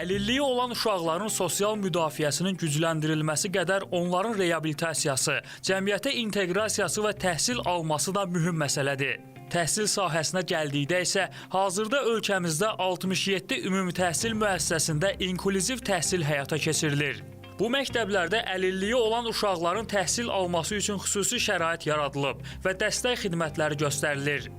Əlilliyi olan uşaqların sosial müdafiəsinin gücləndirilməsi qədər onların reabilitasiyası, cəmiyyətə inteqrasiyası və təhsil alması da mühüm məsələdir. Təhsil sahəsinə gəldikdə isə hazırda ölkəmizdə 67 ümumi təhsil müəssisəsində inklüziv təhsil həyata keçirilir. Bu məktəblərdə əlilliyi olan uşaqların təhsil alması üçün xüsusi şərait yaradılıb və dəstək xidmətləri göstərilir.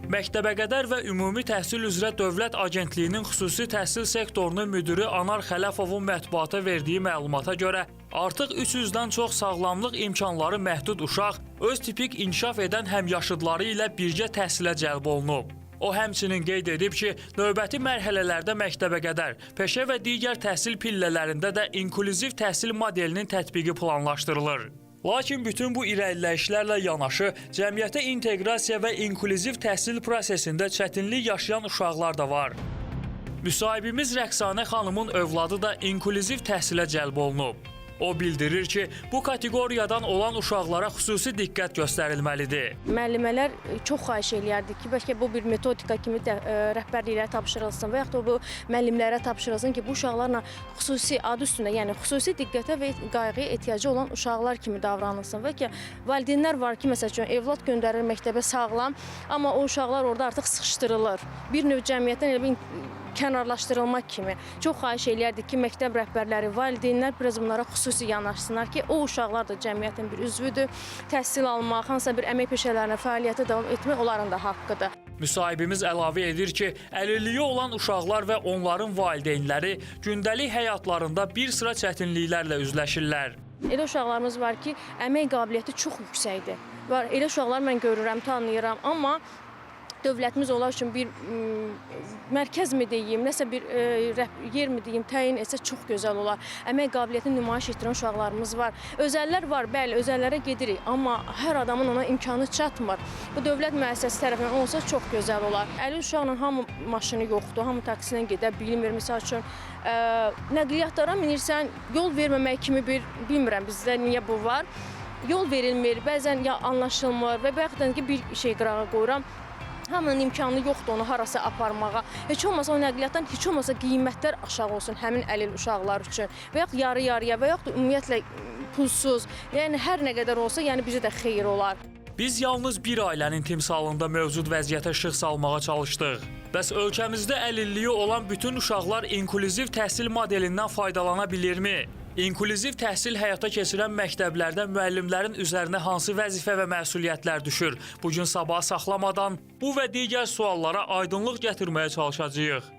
Məktəbəqədər və Ümumi Təhsil üzrə Dövlət Agentliyinin xüsusi təhsil sektorunun müdiri Anar Xələfovun mətbuata verdiyi məlumata görə artıq 300-dən çox sağlamlıq imkanları məhdud uşaq öz tipik inkişaf edən həmyaşıdları ilə birgə təhsilə cəlb olunub. O həmçinin qeyd edib ki, növbəti mərhələlərdə məktəbəqədər, peşə və digər təhsil pillələrində də inklüziv təhsil modelinin tətbiqi planlaşdırılır. Lakin bütün bu irəliləyişlərlə yanaşı, cəmiyyətə inteqrasiya və inklüziv təhsil prosesində çətinlik yaşayan uşaqlar da var. Müsahibimiz Rəqsanə xanımın övladı da inklüziv təhsilə cəlb olunub. O bildirir ki, bu kateqoriyadan olan uşaqlara xüsusi diqqət göstərilməlidir. Müəllimələr çox xahiş eləyərdik ki, bəlkə bu bir metodika kimi də rəhbərliklərə tapşırılsın və yaxud da bu müəllimlərə tapşırılsın ki, bu uşaqlarla xüsusi adı üstündə, yəni xüsusi diqqətə və qayğıya ehtiyacı olan uşaqlar kimi davranılsın və ki, valideynlər var ki, məsəl üçün evlad göndərir məktəbə sağlam, amma o uşaqlar orada artıq sıxışdırılır. Bir növ cəmiyyətdən elə bir kənarlaşdırılmaq kimi. Çox xahiş eləyərdik ki, məktəb rəhbərləri, valideynlər biraz bunlara xüsusi yanaşsınlar ki, o uşaqlar da cəmiyyətin bir üzvüdür. Təhsil almaq, hansısa bir əmək peşələrinə fəaliyyətə davam etmək onların da haqqıdır. Müsahibimiz əlavə edir ki, əlilliyi olan uşaqlar və onların valideynləri gündəlik həyatlarında bir sıra çətinliklərlə üzləşirlər. Elə uşaqlarımız var ki, əmək qabiliyyəti çox yüksəkdir. Elə uşaqlar mən görürəm, tanıyıram, amma dövlətimiz onlar üçün bir mərkəz mi deyim, nəsə bir yer mi deyim, təyin etsə çox gözəl olar. Əmək qabiliyyətini nümayiş etdirən uşaqlarımız var. Özəllər var, bəli, özəllərə gedirik, amma hər adamın ona imkanı çatmır. Bu dövlət müəssisəsi tərəfindən olsa çox gözəl olar. Əlil uşaqla hamı maşını yoxdur, hamı taksilə gedə bilmir. Məsəl üçün, nəqliyyatlara minirsən, yol verməmək kimi bilmirəm bizdə niyə bu var. Yol verilmir, bəzən ya anlaşılmır və yaxud da bir şey qırağa qoyuram. Hamının imkanı yoxdur onu harasa aparmağa. Heç olmasa o nəqliyyatdan heç olmasa qiymətlər aşağı olsun həmin əlil uşaqlar üçün. Və yaxud yarı-yarıya və yaxud da ümumiyyətlə pulsuz. Yəni hər nə qədər olsa, yəni bizə də xeyir olar. Biz yalnız bir ailənin timsalında mövcud vəziyyətə işıq salmağa çalışdıq. Bəs ölkəmizdə əlilliyi olan bütün uşaqlar inklüziv təhsil modelindən faydalana bilirmi? İnklüziv təhsil həyata keçirən məktəblərdə müəllimlərin üzərinə hansı vəzifə və məsuliyyətlər düşür? Bugün sabah saxlamadan bu və digər suallara aydınlıq gətirməyə çalışacağıq.